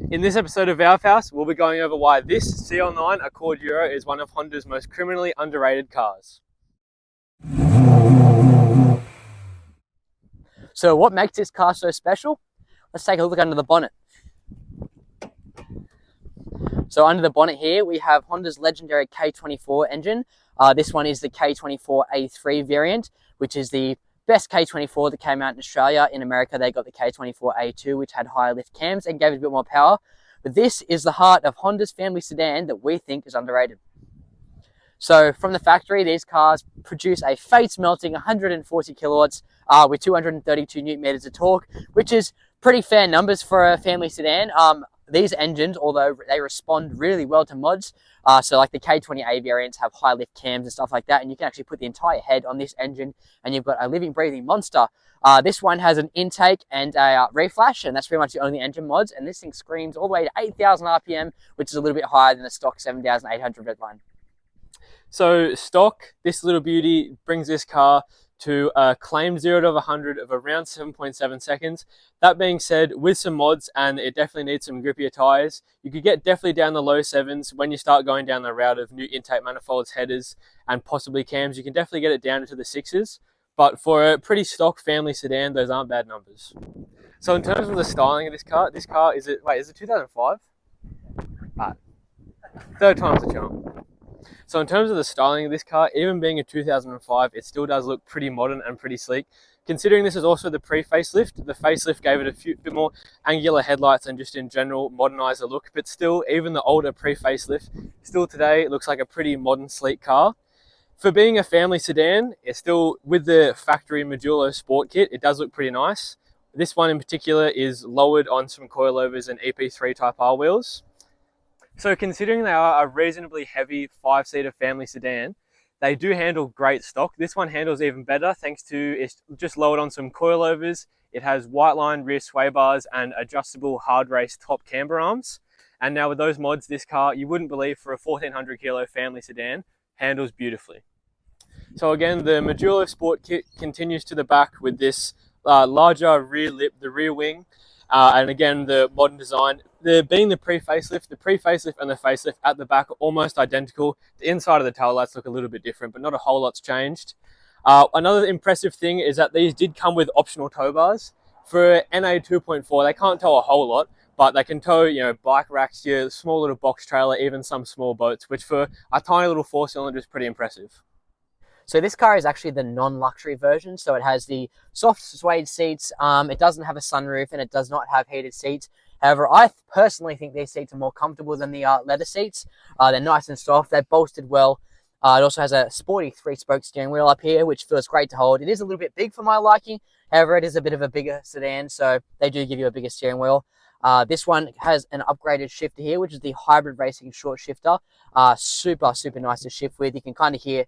In this episode of Valve House, we'll be going over why this CL9 Accord Euro is one of Honda's most criminally underrated cars. So what makes this car so special? Let's take a look under the bonnet. So under the bonnet here, we have Honda's legendary K24 engine. This one is the K24A3 variant, which is the best K24 that came out in Australia. In America, they got the K24A2, which had higher lift cams and gave it a bit more power. But this is the heart of Honda's family sedan that we think is underrated. So from the factory, these cars produce a face-melting 140 kilowatts with 232 newton meters of torque, which is pretty fair numbers for a family sedan. These engines, although they respond really well to mods, so like the K20A variants have high lift cams and stuff like that, and you can actually put the entire head on this engine and you've got a living, breathing monster. This one has an intake and a reflash, and that's pretty much the only engine mods, and this thing screams all the way to 8,000 RPM, which is a little bit higher than the stock 7,800 redline. So stock, this little beauty brings this car to a claimed 0 to 100 of around 7.7 seconds. That being said, with some mods, and it definitely needs some grippier tyres, you could get definitely down the low 7s when you start going down the route of new intake manifolds, headers, and possibly cams. You can definitely get it down into the 6s, but for a pretty stock family sedan, those aren't bad numbers. So in terms of the styling of this car is it 2005? Third time's the charm. So in terms of the styling of this car, even being a 2005, it still does look pretty modern and pretty sleek. Considering this is also the pre-facelift, the facelift gave it a bit more angular headlights and just in general modernized the look, but still, even the older pre-facelift, still today looks like a pretty modern, sleek car. For being a family sedan, it's still, with the factory Modulo Sport Kit, it does look pretty nice. This one in particular is lowered on some coilovers and EP3 Type R wheels. So considering they are a reasonably heavy 5-seater family sedan, they do handle great stock. This one handles even better thanks to it's just lowered on some coilovers. It has white line rear sway bars and adjustable hard race top camber arms. And now with those mods, this car, you wouldn't believe, for a 1400 kilo family sedan, handles beautifully. So again, the Modulo Sport Kit continues to the back with this larger rear lip, the rear wing, and again, the modern design. Being the pre-facelift and the facelift at the back are almost identical. The inside of the tail lights look a little bit different, but not a whole lot's changed. Another impressive thing is that these did come with optional tow bars. For NA 2.4, they can't tow a whole lot, but they can tow, bike racks, your small little box trailer, even some small boats, which for a tiny little 4-cylinder is pretty impressive. So this car is actually the non-luxury version. So it has the soft suede seats. It doesn't have a sunroof and it does not have heated seats. However, I personally think these seats are more comfortable than the leather seats. They're nice and soft. They're bolstered well. It also has a sporty 3-spoke steering wheel up here, which feels great to hold. It is a little bit big for my liking. However, it is a bit of a bigger sedan, so they do give you a bigger steering wheel. This one has an upgraded shifter here, which is the hybrid racing short shifter. Super nice to shift with. You can kind of hear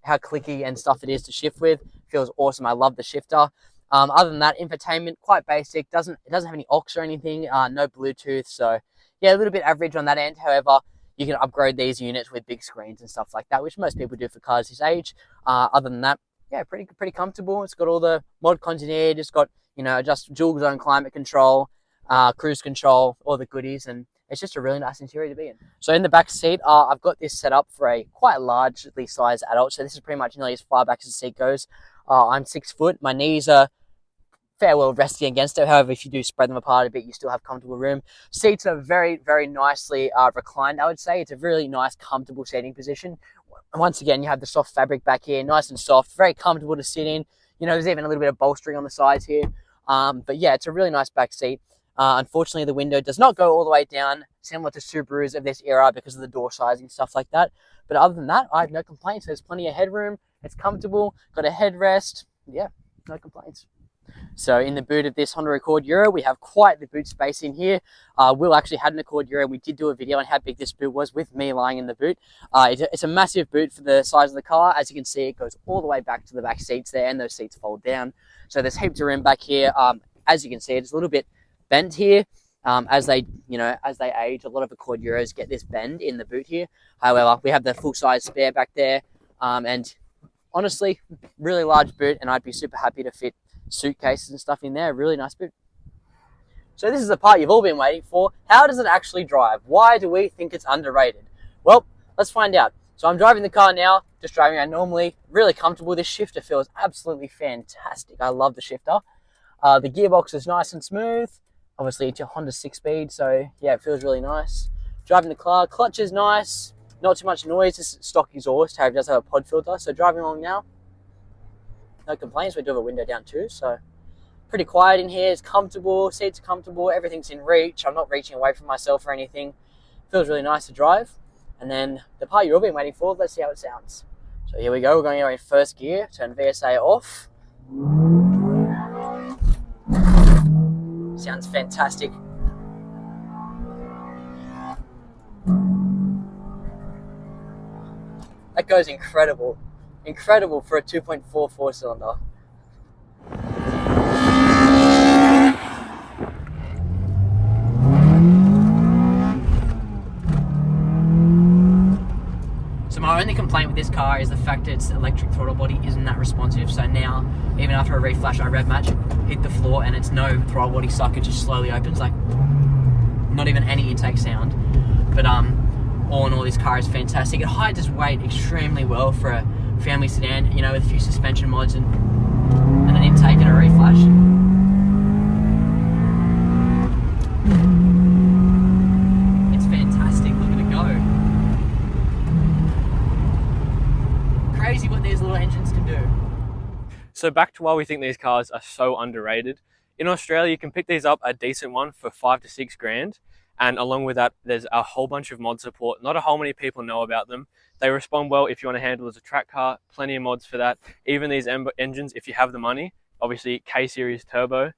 how clicky and stuff it is to shift with. Feels awesome. I love the shifter. Other than that, infotainment, quite basic. It doesn't have any aux or anything. No Bluetooth. So yeah, a little bit average on that end. However, you can upgrade these units with big screens and stuff like that, which most people do for cars this age. Other than that, yeah, pretty comfortable. It's got all the mod content here. It's got, just dual zone climate control, cruise control, all the goodies, and it's just a really nice interior to be in. So in the back seat, I've got this set up for a quite largely sized adult. So this is pretty much nearly as far back as the seat goes. I'm 6 foot. My knees are fair well resting against it. However, if you do spread them apart a bit, you still have comfortable room. Seats are very nicely reclined, I would say. It's a really nice, comfortable seating position. Once again, you have the soft fabric back here, nice and soft, very comfortable to sit in. There's even a little bit of bolstering on the sides here. But yeah, it's a really nice back seat. Unfortunately, the window does not go all the way down, similar to Subarus of this era because of the door sizing, stuff like that. But other than that, I have no complaints. There's plenty of headroom. It's comfortable. Got a headrest. Yeah, no complaints. So in the boot of this Honda Accord Euro, we have quite the boot space in here. Will actually had an Accord Euro. We did do a video on how big this boot was with me lying in the boot. It's a massive boot for the size of the car. As you can see, it goes all the way back to the back seats there, and those seats fold down. So there's heaps of room back here. As you can see, it's a little bit bent here. As they age, a lot of Accord Euros get this bend in the boot here. However, we have the full-size spare back there, and honestly, really large boot, and I'd be super happy to fit suitcases and stuff in there. Really nice boot. So this is the part you've all been waiting for. How does it actually drive? Why do we think it's underrated? Well, let's find out. So I'm driving the car now, just driving around normally, really comfortable. This shifter feels absolutely fantastic. I love the shifter. The gearbox is nice and smooth. Obviously it's your Honda 6-speed, so yeah, it feels really nice. Driving the car, clutch is nice, not too much noise. This is stock exhaust, however it does have a pod filter. So driving along now, no complaints. We do have a window down too, so pretty quiet in here. It's comfortable, seats are comfortable, everything's in reach. I'm not reaching away from myself or anything. Feels really nice to drive. And then the part you've all been waiting for, let's see how it sounds. So here we go, we're going in first gear, turn VSA off. Sounds fantastic. That goes incredible. Incredible for a 2.4 4-cylinder. So my only complaint with this car is the fact that its electric throttle body isn't that responsive. So now, even after a reflash, I rev match, hit the floor, and it's no throttle body suck. It just slowly opens, like not even any intake sound. But all in all, this car is fantastic. It hides its weight extremely well for a family sedan, you know, with a few suspension mods and an intake and a reflash. It's fantastic. Look at it go. Crazy what these little engines can do. So back to why we think these cars are so underrated. In Australia, you can pick these up, a decent one, for 5 to 6 grand. And along with that, there's a whole bunch of mod support. Not a whole many people know about them. They respond well if you want to handle as a track car. Plenty of mods for that. Even these engines, if you have the money, obviously K-Series turbo,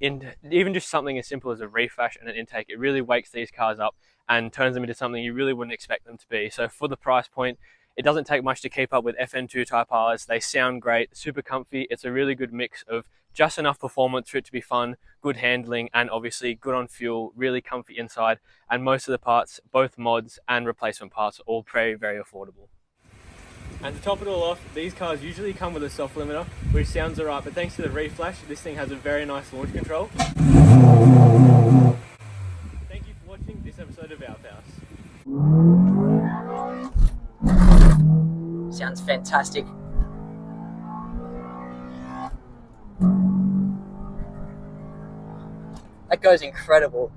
even just something as simple as a reflash and an intake, it really wakes these cars up and turns them into something you really wouldn't expect them to be. So for the price point, it doesn't take much to keep up with FN2 Type Rs. They sound great, super comfy. It's a really good mix of just enough performance for it to be fun, good handling, and obviously good on fuel, really comfy inside. And most of the parts, both mods and replacement parts, are all very, very affordable. And to top it all off, these cars usually come with a soft limiter, which sounds alright, but thanks to the reflash, this thing has a very nice launch control. Thank you for watching this episode of Alf House. Sounds fantastic. That goes incredible.